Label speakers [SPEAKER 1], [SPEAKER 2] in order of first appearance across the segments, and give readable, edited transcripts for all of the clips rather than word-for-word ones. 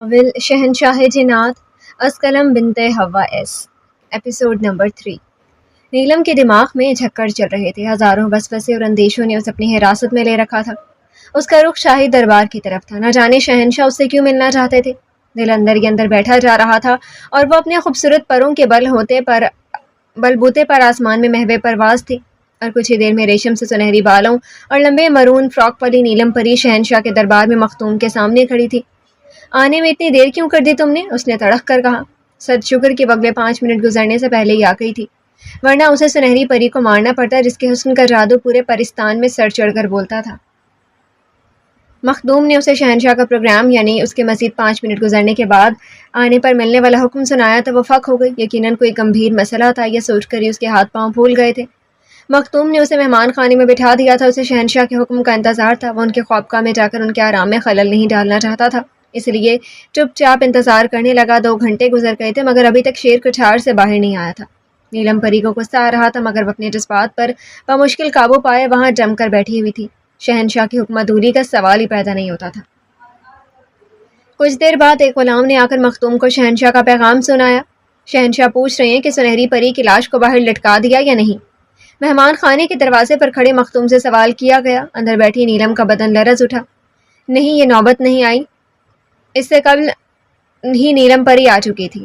[SPEAKER 1] Novel شہنشاہ جنات اسکلم بنت حوا ایپیسوڈ نمبر 3۔ نیلم کے دماغ میں جھکڑ چل رہے تھے، ہزاروں وسوسے اور اندیشوں نے اسے اپنی حراست میں لے رکھا تھا۔ اس کا رخ شاہی دربار کی طرف تھا، نہ جانے شہنشاہ اس سے کیوں ملنا چاہتے تھے۔ دل اندر ہی اندر بیٹھا جا رہا تھا اور وہ اپنے خوبصورت پروں کے بلبوتے پر آسمان میں محو پرواز تھی، اور کچھ ہی دیر میں ریشم سے سنہری بالوں اور لمبے مرون فراک والی نیلم پری شہنشاہ کے دربار میں مختوم کے سامنے کھڑی تھی۔ آنے میں اتنی دیر کیوں کر دی تم نے؟ اس نے تڑک کر کہا۔ سد شکر کہ اگلے 5 منٹ گزرنے سے پہلے ہی آ گئی تھی، ورنہ اسے سنہری پری کو مارنا پڑتا جس کے حسن کا جادو پورے پرستان میں سر چڑھ کر بولتا تھا۔ مخدوم نے اسے شہنشاہ کا پروگرام یعنی اس کے مزید 5 منٹ گزرنے کے بعد آنے پر ملنے والا حکم سنایا تو وہ فق ہو گئی۔ یقیناً کوئی گمبھیر مسئلہ تھا، یہ سوچ کر ہی اس کے ہاتھ پاؤں پھول گئے تھے۔ مخدوم نے اسے مہمان خانے میں بٹھا دیا تھا، اسے شہنشاہ کے حکم کا انتظار تھا۔ وہ ان کے خوابگاہ میں جا کر ان کے آرام میں خلل نہیں ڈالنا چاہتا تھا، اس لیے چپ چاپ انتظار کرنے لگا۔ 2 گھنٹے گزر گئے تھے مگر ابھی تک شیر کچھاڑ سے باہر نہیں آیا تھا۔ نیلم پری کو غصہ آ رہا تھا مگر وہ اپنے جذبات پر بمشکل قابو پائے وہاں جم کر بیٹھی ہوئی تھی۔ شہنشاہ کی حکم عدولی کا سوال ہی پیدا نہیں ہوتا تھا۔ کچھ دیر بعد ایک غلام نے آ کر مخدوم کو شہنشاہ کا پیغام سنایا۔ شہنشاہ پوچھ رہے ہیں کہ سنہری پری کی لاش کو باہر لٹکا دیا یا نہیں؟ مہمان خانے کے دروازے پر کھڑے مخدوم سے سوال کیا گیا۔ اندر بیٹھی نیلم کا بدن لرز اٹھا۔ نہیں، یہ نوبت نہیں آئی، اس سے قبل ہی نیلم پری آ چکی تھی۔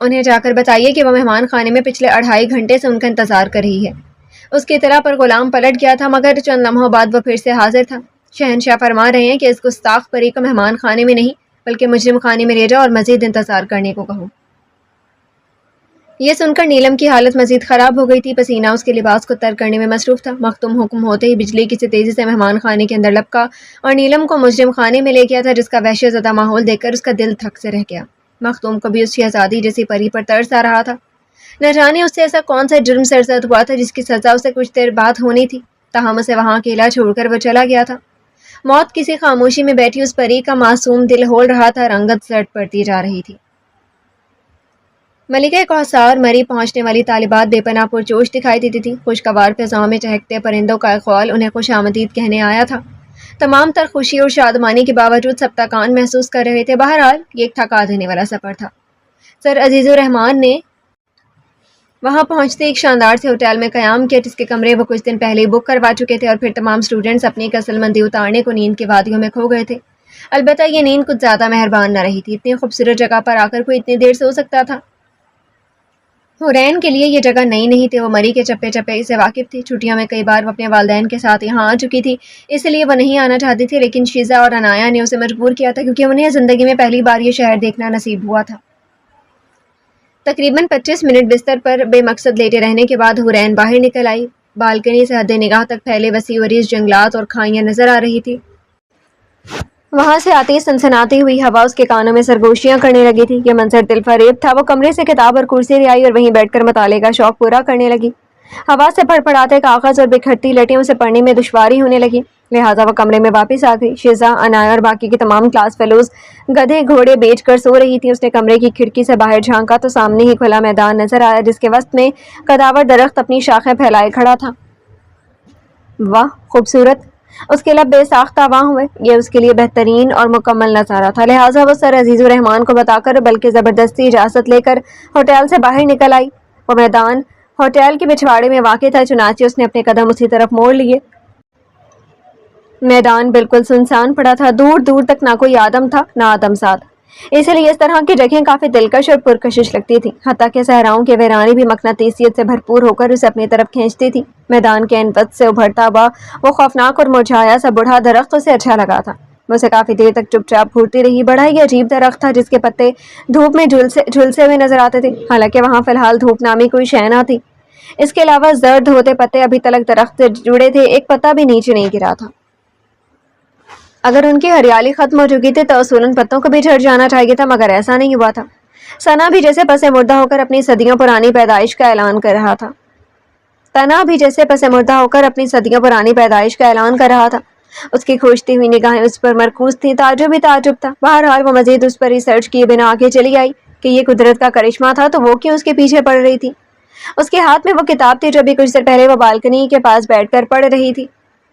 [SPEAKER 1] انہیں جا کر بتائیے کہ وہ مہمان خانے میں پچھلے 2.5 گھنٹے سے ان کا انتظار کر رہی ہے۔ اس کی اطلاع پر غلام پلٹ گیا تھا مگر چند لمحوں بعد وہ پھر سے حاضر تھا۔ شہنشاہ فرما رہے ہیں کہ اس گستاخ پری کو مہمان خانے میں نہیں بلکہ مجرم خانے میں لے جاؤ اور مزید انتظار کرنے کو کہو۔ یہ سن کر نیلم کی حالت مزید خراب ہو گئی تھی، پسینہ اس کے لباس کو تر کرنے میں مصروف تھا۔ مخدوم حکم ہوتے ہی بجلی کی سی تیزی سے مہمان خانے کے اندر لپکا اور نیلم کو مجرم خانے میں لے گیا تھا، جس کا وحشت زدہ ماحول دیکھ کر اس کا دل تھک سے رہ گیا۔ مخدوم کو بھی اس شہزادی جیسی پری پر ترس آ رہا تھا۔ نہ جانے اس سے ایسا کون سا جرم سرزد ہوا تھا جس کی سزا اسے کچھ دیر بعد ہونی تھی، تاہم اسے وہاں اکیلا چھوڑ کر وہ چلا گیا تھا۔ موت کسی خاموشی میں بیٹھی اس پری کا معصوم دل ہول رہا تھا، رنگت زرد پڑتی جا رہی تھی۔ ملکہ کوثر مری پہنچنے والی طالبات بے پناہ پرجوش دکھائی دیتی تھی۔ خوشگوار فضاؤں میں چہکتے پرندوں کا اقوال انہیں خوش آمدید کہنے آیا تھا۔ تمام تر خوشی اور شادمانی کے باوجود سب تکان محسوس کر رہے تھے۔ بہرحال یہ ایک تھکا دینے والا سفر تھا۔ سر عزیز الرحمان نے وہاں پہنچتے ایک شاندار سے ہوٹل میں قیام کیا جس کے کمرے وہ کچھ دن پہلے ہی بک کروا چکے تھے، اور پھر تمام اسٹوڈنٹس اپنی کسل مندی اتارنے کو نیند کی وادیوں میں کھو گئے تھے۔ البتہ یہ نیند کچھ زیادہ مہربان نہ رہی تھی۔ اتنی خوبصورت جگہ پر آ کر کوئی اتنی دیر سو سکتا تھا؟ حورین کے لیے یہ جگہ نئی نہیں تھی، وہ مری کے چپے چپے سے واقف تھی۔ چھٹیوں میں کئی بار وہ اپنے والدین کے ساتھ یہاں آ چکی تھی، اس لیے وہ نہیں آنا چاہتی تھی، لیکن شیزا اور عنایا نے اسے مجبور کیا تھا کیونکہ انہیں زندگی میں پہلی بار یہ شہر دیکھنا نصیب ہوا تھا۔ تقریباً 25 منٹ بستر پر بے مقصد لیٹے رہنے کے بعد حورین باہر نکل آئی۔ بالکنی سے حد نگاہ تک پھیلے وسیع وریز جنگلات اور کھائیاں نظر آ رہی تھی۔ وہاں سے آتی سنسناتی ہوئی ہوا اس کے کانوں میں سرگوشیاں کرنے لگی تھی۔ یہ منظر دل فریب تھا۔ وہ کمرے سے کتاب اور کرسی لے آئی اور وہیں بیٹھ کر مطالعے کا شوق پورا کرنے لگی۔ ہوا سے پھڑپڑاتے کاغذ اور بکھرتی لٹیں اسے پڑھنے میں دشواری ہونے لگی، لہٰذا وہ کمرے میں واپس آ گئی۔ شیزا، عنایا اور باقی کی تمام کلاس فیلوز گدھے گھوڑے بیچ کر سو رہی تھیں۔ اس نے کمرے کی کھڑکی سے باہر جھانکا تو سامنے ہی کھلا میدان نظر آیا جس کے وسط میں قداور درخت اپنی شاخیں پھیلائے کھڑا تھا۔ واہ، خوبصورت! اس کے لب بے ساختہ واں ہوئے۔ یہ اس کے لیے بہترین اور مکمل نظارہ تھا، لہٰذا وہ سر عزیز الرحمان کو بتا کر بلکہ زبردستی اجازت لے کر ہوٹل سے باہر نکل آئی۔ وہ میدان ہوٹل کے پچھواڑے میں واقع تھا، چنانچہ اس نے اپنے قدم اسی طرف موڑ لیے۔ میدان بالکل سنسان پڑا تھا، دور دور تک نہ کوئی آدم تھا نہ آدمزاد، اسی لیے اس طرح کی جگہیں کافی دلکش اور پرکشش لگتی تھیں، حتیٰ کہ صحراؤں کے ویرانے بھی مقناطیسیت سے بھرپور ہو کر اسے اپنی طرف کھینچتی تھی۔ میدان کے این وسط سے ابھرتا ہوا وہ خوفناک اور مرجھایا سا بوڑھا درخت اسے اچھا لگا تھا۔ وہ اسے کافی دیر تک چپ چاپ گھورتی رہی۔ بڑا ہی عجیب درخت تھا جس کے پتے دھوپ میں جھلسے ہوئے نظر آتے تھے، حالانکہ وہاں فی الحال دھوپ نامی کوئی شے نہ تھی۔ اس کے علاوہ زرد ہوتے پتے ابھی تلک درخت سے جڑے تھے، ایک پتا بھی نیچے نہیں گرا تھا۔ اگر ان کی ہریالی ختم ہو چکی تھی تو اصولاً پتوں کو بھی جھڑ جانا چاہیے تھا، مگر ایسا نہیں ہوا تھا۔ سنا بھی جیسے پس مردہ ہو کر اپنی صدیوں پرانی پیدائش کا اعلان کر رہا تھا۔ اس کی کھوجتی ہوئی نگاہیں اس پر مرکوز تھیں۔ تعجب ہی تعجب تھا۔ بہرحال وہ مزید اس پر ریسرچ کیے بنا آگے چلی آئی کہ یہ قدرت کا کرشمہ تھا تو وہ کیوں اس کے پیچھے پڑ رہی تھی۔ اس کے ہاتھ میں وہ کتاب تھی جو ابھی کچھ دیر پہلے وہ بالکنی کے پاس بیٹھ کر پڑھ رہی تھی۔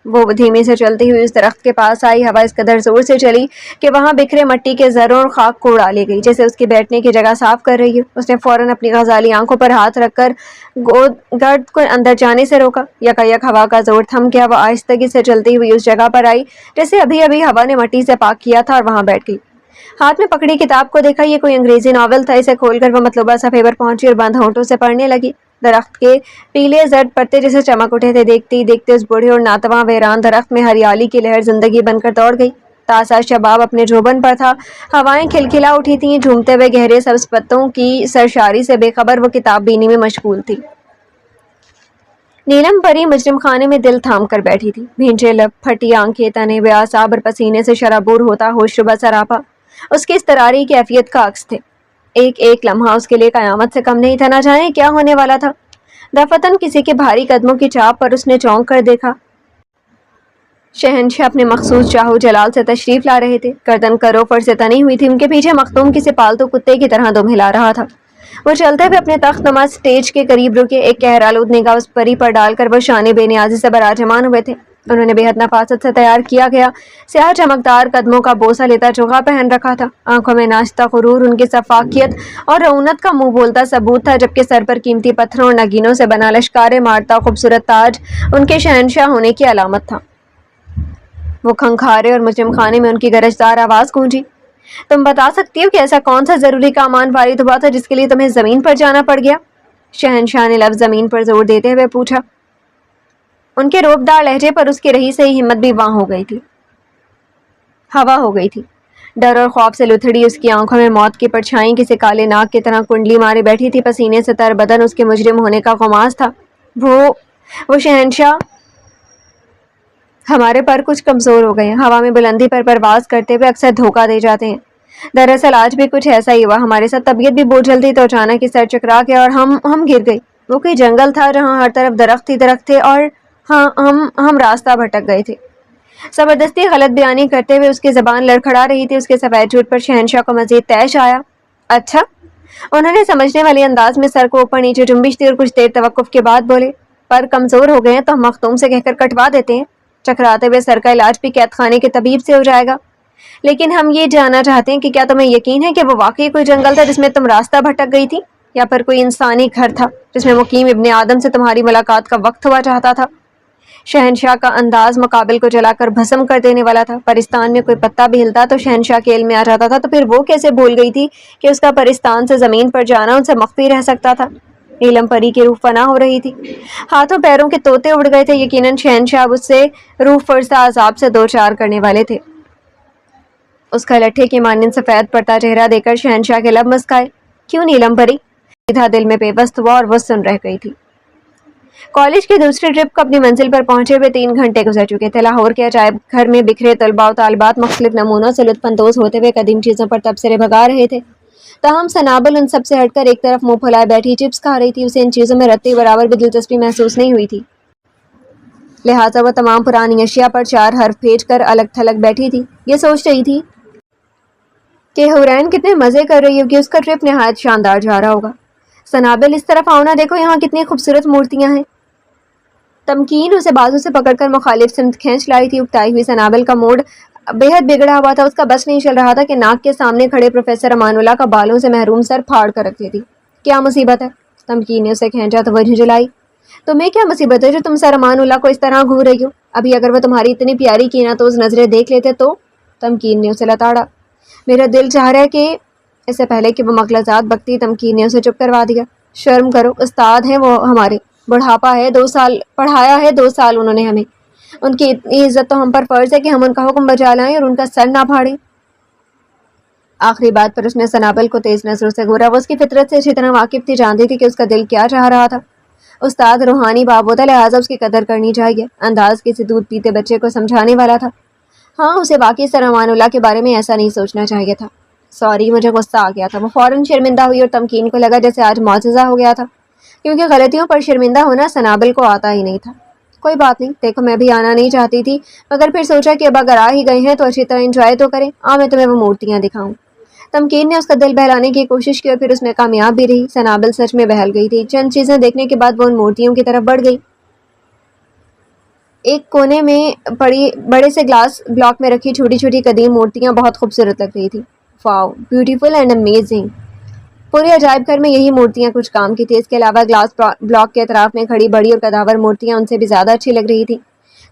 [SPEAKER 1] وہ دھیمے سے چلتی ہوئی اس درخت کے پاس آئی. ہوا اس قدر زور سے چلی کہ وہاں بکھرے مٹی کے ذروں اور خاک کو اڑا لے گئی، جیسے اس کی بیٹھنے کی جگہ صاف کر رہی ہو. اس نے فوراً اپنی غزالی آنکھوں پر ہاتھ رکھ کر گرد کو اندر جانے سے روکا. یکا ہوا کا زور تھم گیا. وہ آہستگی سے چلتی ہوئی اس جگہ پر آئی جیسے ابھی ابھی ہوا نے مٹی سے پاک کیا تھا، اور وہاں بیٹھ گئی. ہاتھ میں پکڑی کتاب کو دیکھا. یہ کوئی انگریزی ناول تھا. اسے کھول کر وہ مطلوبہ صفحے پر پہنچی اور بند ہونٹوں سے پڑھنے لگی. درخت کے پیلے زرد پتے جیسے چمک اٹھے تھے. دیکھتے ہی دیکھتے اس بوڑھے اور ناتواں ویران درخت میں ہریالی کی لہر زندگی بن کر دوڑ گئی. تازہ شباب اپنے جوبن پر تھا. ہوائیں کھلکھلا اٹھی تھیں. جھومتے ہوئے گہرے سبز پتوں کی سرشاری سے بے خبر وہ کتاب بینی میں مشغول تھی. نیلم پری مجرم خانے میں دل تھام کر بیٹھی تھی. بھینچے لب، پھٹی آنکھیں، تنے ہوئے اعصاب اور پسینے سے شرابور ہوتا ہوش ربا سراپا اس کی اضطراری کیفیت کا عکس تھے. ایک ایک لمحہ اس کے لیے قیامت سے کم نہیں تھا. نہ جانے کیا ہونے والا تھا. دفتن کسی کے بھاری قدموں کی چاپ پر اس نے چونک کر دیکھا. شہنشاہ اپنے مخصوص چاہو جلال سے تشریف لا رہے تھے. گردن کرو فر سے تنی ہوئی تھی. ان کے پیچھے مختوم کسی پالتو کتے کی طرح دم ہلا رہا تھا. وہ چلتے ہوئے اپنے تخت نما سٹیج کے قریب رکے. ایک کہرآلود نگاہ اس پری پر ڈال کر وہ شان بے نیازی سے براجمان ہوئے تھے. انہوں نے بے حد نفاست سے تیار کیا گیا سیاہ چمکدار قدموں کا بوسہ لیتا چوغا پہن رکھا تھا. آنکھوں میں ناشتہ غرور ان کی سفاکیت اور رعونت کا منہ بولتا ثبوت تھا، جبکہ سر پر قیمتی پتھروں اور نگینوں سے بنا لشکار مارتا خوبصورت تاج ان کے شہنشاہ ہونے کی علامت تھا. وہ کھنکھارے اور مجرم خانے میں ان کی گرجدار آواز گونجی. تم بتا سکتی ہو کہ ایسا کون سا ضروری کامان وارد ہوا تھا جس کے لیے تمہیں زمین پر جانا پڑ گیا؟ شہنشاہ نے لفظ زمین پر زور دیتے ہوئے پوچھا. ان کے روبدار لہجے پر اس کی رہی سہی ہمت بھی وہاں ہو گئی تھی. ہوا ہو گئی تھی. ڈر اور خوف سے لتھڑی اس کی آنکھوں میں موت کی پرچھائیں کسی کالے ناگ کی طرح کنڈلی مارے بیٹھی تھی. پسینے سے تر بدن اس کے مجرم ہونے کا غماز تھا. وہ شہنشاہ ہمارے پر کچھ کمزور ہو گئے ہیں. ہوا میں بلندی پر پرواز کرتے ہوئے اکثر دھوکہ دے جاتے ہیں. دراصل آج بھی کچھ ایسا ہی ہوا. ہمارے ساتھ طبیعت بھی بوجھل تھی تو اچانک ہی سر چکرا گیا اور ہم گر گئے. وہ کوئی جنگل تھا جہاں ہر طرف درخت ہی درخت تھے، اور ہاں ہم راستہ بھٹک گئے تھے. زبردستی غلط بیانی کرتے ہوئے اس کی زبان لڑکھڑا رہی تھی. اس کے سفید جھوٹ پر شہنشاہ کو مزید طیش آیا. اچھا. انہوں نے سمجھنے والے انداز میں سر کو اوپر نیچے جنبش دی اور کچھ دیر توقف کے بعد بولے. پر کمزور ہو گئے ہیں تو ہم مختوم سے کہہ کر کٹوا دیتے ہیں. چکراتے ہوئے سر کا علاج بھی قید خانے کے طبیب سے ہو جائے گا. لیکن ہم یہ جاننا چاہتے ہیں کہ کیا تمہیں یقین ہے کہ وہ واقعی کوئی جنگل تھا جس میں تم راستہ بھٹک گئی تھی، یا پھر کوئی انسانی گھر تھا جس میں مقیم ابن آدم سے تمہاری ملاقات کا وقت ہوا چاہتا تھا؟ شہنشاہ کا انداز مقابل کو جلا کر بھسم کر دینے والا تھا. پرستان میں کوئی پتا بھی ہلتا تو شہنشاہ کے علم میں آ جاتا تھا. تو پھر وہ کیسے بھول گئی تھی کہ اس کا پرستان سے زمین پر جانا ان سے مخفی رہ سکتا تھا؟ نیلم پری کی روح فنا ہو رہی تھی. ہاتھوں پیروں کے طوطے اڑ گئے تھے. یقیناً شہنشاہ اس سے روح فرسا عذاب سے دو چار کرنے والے تھے. اس کا لٹھے کی مانند سفید پڑتا چہرہ دیکھ کر شہنشاہ کے لب مسکائے. کیوں نیلم پری؟ سیدھا دل میں پیوست ہوا اور وہ سن رہ گئی تھی. کالج کی دوسری ٹرپ کو اپنی منزل پر پہنچے ہوئے 3 گھنٹے گزر چکے تھے. لاہور کے عجائب گھر میں بکھرے طلباء و طالبات مختلف نمونوں سے لطف اندوز ہوتے ہوئے قدیم چیزوں پر تبصرے بھگا رہے تھے. تاہم سنابل ان سب سے ہٹ کر ایک طرف منہ پھلائے بیٹھی چپس کھا رہی تھی. اسے ان چیزوں میں رتی برابر بھی دلچسپی محسوس نہیں ہوئی تھی. لہٰذا وہ تمام پرانی اشیاء پر 4 حرف بھیج کر الگ تھلگ بیٹھی تھی. یہ سوچ رہی تھی کہ حورین کتنے مزے کر رہی ہوگی. اس کا ٹرپ نہایت شاندار جا رہا ہوگا. سنابل اس طرف آؤ نہ، دیکھو یہاں کتنی خوبصورت مورتیاں ہیں. تمکین اسے بازو سے پکڑ کر مخالف سمت کھینچ لائی تھی. اکتائی ہوئی سنابل کا موڈ بے حد بگڑا ہوا تھا. اس کا بس نہیں چل رہا تھا کہ ناک کے سامنے کھڑے پروفیسر امان اللہ کا بالوں سے محروم سر پھاڑ کر رکھ دیتی. کیا مصیبت ہے؟ تمکین نے اسے کھینچا تو وہ جھنجھلائی. تمہیں کیا مصیبت ہے جو تم سر امان اللہ کو اس طرح گھور رہی ہو؟ ابھی اگر وہ تمہاری اتنی پیاری کینا تو اس نظریں دیکھ لیتے تو؟ تمکین نے اسے لتاڑا. میرا دل چاہ رہا ہے کہ اس سے پہلے کہ وہ مغلطات بکتی تمکین نے اسے چپ کروا دیا. شرم کرو، استاد ہیں وہ ہمارے. بڑھاپا ہے، 2 سال پڑھایا ہے، 2 سال انہوں نے ہمیں. ان کی اتنی عزت تو ہم پر فرض ہے کہ ہم ان کا حکم بجا لائیں اور ان کا سر نہ پھاڑیں. آخری بات پر اس نے سنابل کو تیز نظروں سے گھورا. وہ اس کی فطرت سے اچھی طرح واقف تھی، جانتی تھی کہ اس کا دل کیا چاہ رہا تھا. استاد روحانی باب ہوتا، لہٰذا اس کی قدر کرنی چاہیے. انداز کسی دودھ پیتے بچے کو سمجھانے والا تھا. ہاں، اسے واقعی سر امان اللہ کے بارے میں ایسا نہیں سوچنا چاہیے تھا. سوری، مجھے غصہ آ گیا تھا. وہ فوراً شرمندہ ہوئی اور تمکین کو لگا جیسے آج معجزہ ہو گیا تھا، کیونکہ غلطیوں پر شرمندہ ہونا سنابل کو آتا ہی نہیں تھا. کوئی بات نہیں، دیکھو میں بھی آنا نہیں چاہتی تھی، مگر پھر سوچا کہ اب اگر آ ہی گئے ہیں تو اچھی طرح انجوائے تو کریں. میں تمہیں وہ مورتیاں دکھاؤں. تمکین نے اس کا دل بہلانے کی کوشش کی اور پھر اس میں کامیاب بھی رہی. سنابل سچ میں بہل گئی تھی. چند چیزیں دیکھنے کے بعد وہ ان مورتیوں کی طرف بڑھ گئی. ایک کونے میں پڑی بڑے سے گلاس بلاک میں رکھی چھوٹی چھوٹی قدیم مورتیاں بہت خوبصورت لگ رہی تھی. واو، بیوٹیفل اینڈ امیزنگ. پورے عجائب گھر میں یہی مورتیاں کچھ کام کی تھی. اس کے علاوہ گلاس بلاک کے اطراف میں کھڑی بڑی اور قداور مورتیاں ان سے بھی زیادہ اچھی لگ رہی تھی.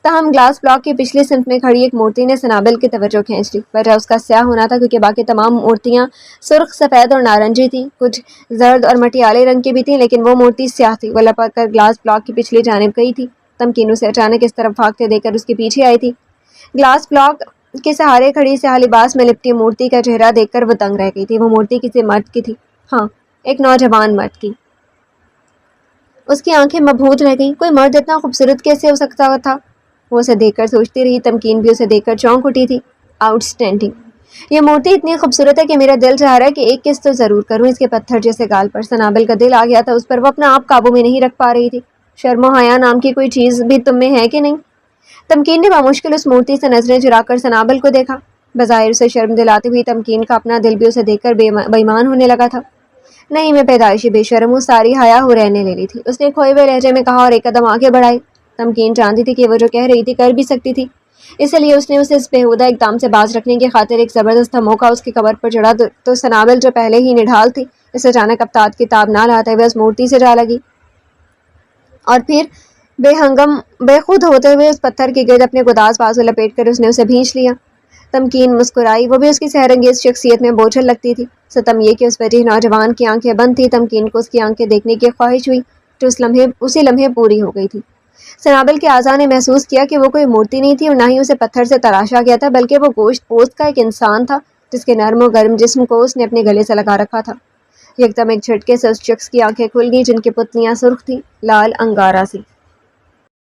[SPEAKER 1] تاہم گلاس بلاک کی پچھلی صنف میں کھڑی ایک مورتی نے سنابل کی توجہ کھینچ لی. وجہ اس کا سیاہ ہونا تھا کیونکہ باقی تمام مورتیاں سرخ، سفید اور نارنجی تھیں. کچھ زرد اور مٹیالے رنگ کی بھی تھیں، لیکن وہ مورتی سیاہ تھی. وہ لپک کر گلاس بلاک کی پچھلی جانب گئی تھی. تمکین اسے اچانک اس طرف بھاگتے دیکھ کر اس کے پیچھے آئی تھی. گلاس بلاک کے سہارے کھڑی سیاہ لباس میں لپٹی مورتی کا چہرہ دیکھ کر وہ دنگ رہ گئی تھی. وہ مورتی کسی مرد کی تھی. ہاں، ایک نوجوان مرد کی. اس کی آنکھیں مبہوت رہ گئیں. کوئی مرد اتنا خوبصورت کیسے ہو سکتا تھا؟ وہ اسے دیکھ کر سوچتی رہی. تمکین بھی اسے دیکھ کر چونک اٹھی تھی. Out standing. یہ مورتی اتنی خوبصورت ہے کہ میرا دل چاہ رہا ہے کہ ایک کس تو ضرور کروں اس کے پتھر جیسے گال پر. سنابل کا دل آ گیا تھا اس پر. وہ اپنا آپ قابو میں نہیں رکھ پا رہی تھی. شرم و حیا نام کی کوئی چیز بھی تم میں ہے کہ نہیں؟ تمکین نے بامشکل اس مورتی سے نظریں چرا کر سنابل کو دیکھا. بظاہر اسے شرم دلاتی ہوئی تمکین کا اپنا دل بھی اسے دیکھ کر بے ایمان ہونے لگا تھا. نہیں، میں پیدائشی بے شرم ہوں. ساری حیا ہو رہنے لے لی تھی. اس نے کھوئے ہوئے لہجے میں کہا اور ایک قدم آگے بڑھائی. تمکین جانتی تھی کہ وہ جو کہہ رہی تھی کر بھی سکتی تھی، اس لیے اس نے اسے اس بےہودہ اقدام سے باز رکھنے کی خاطر ایک زبردست موقع اس کی کمر پر چڑھا. تو سنابل جو پہلے ہی نڈھال تھی، اس اچانک اب تاب کی تاب نہ لاتے ہوئے اس مورتی سے جا لگی اور پھر بے خود ہوتے ہوئے اس پتھر کے گرد اپنے گداز بازو لپیٹ کر اس نے اسے بھینچ لیا. تمکین مسکرائی. وہ بھی اس کی سحر انگیز شخصیت میں بوجھل لگتی تھی. ستم یہ کہ اس وجہ نوجوان کی آنکھیں بند تھی. تمکین کو اس کی آنکھیں دیکھنے کی خواہش ہوئی جو اسی لمحے پوری ہو گئی تھی. سنابل کے اعضاء نے محسوس کیا کہ وہ کوئی مورتی نہیں تھی اور نہ ہی اسے پتھر سے تراشا گیا تھا، بلکہ وہ گوشت پوست کا ایک انسان تھا جس کے نرم و گرم جسم کو اس نے اپنے گلے سے لگا رکھا تھا. یکدم ایک جھٹکے سے اس شخص کی آنکھیں کھل گئیں جن کی پتلیاں سرخ تھیں، لال انگارہ سی.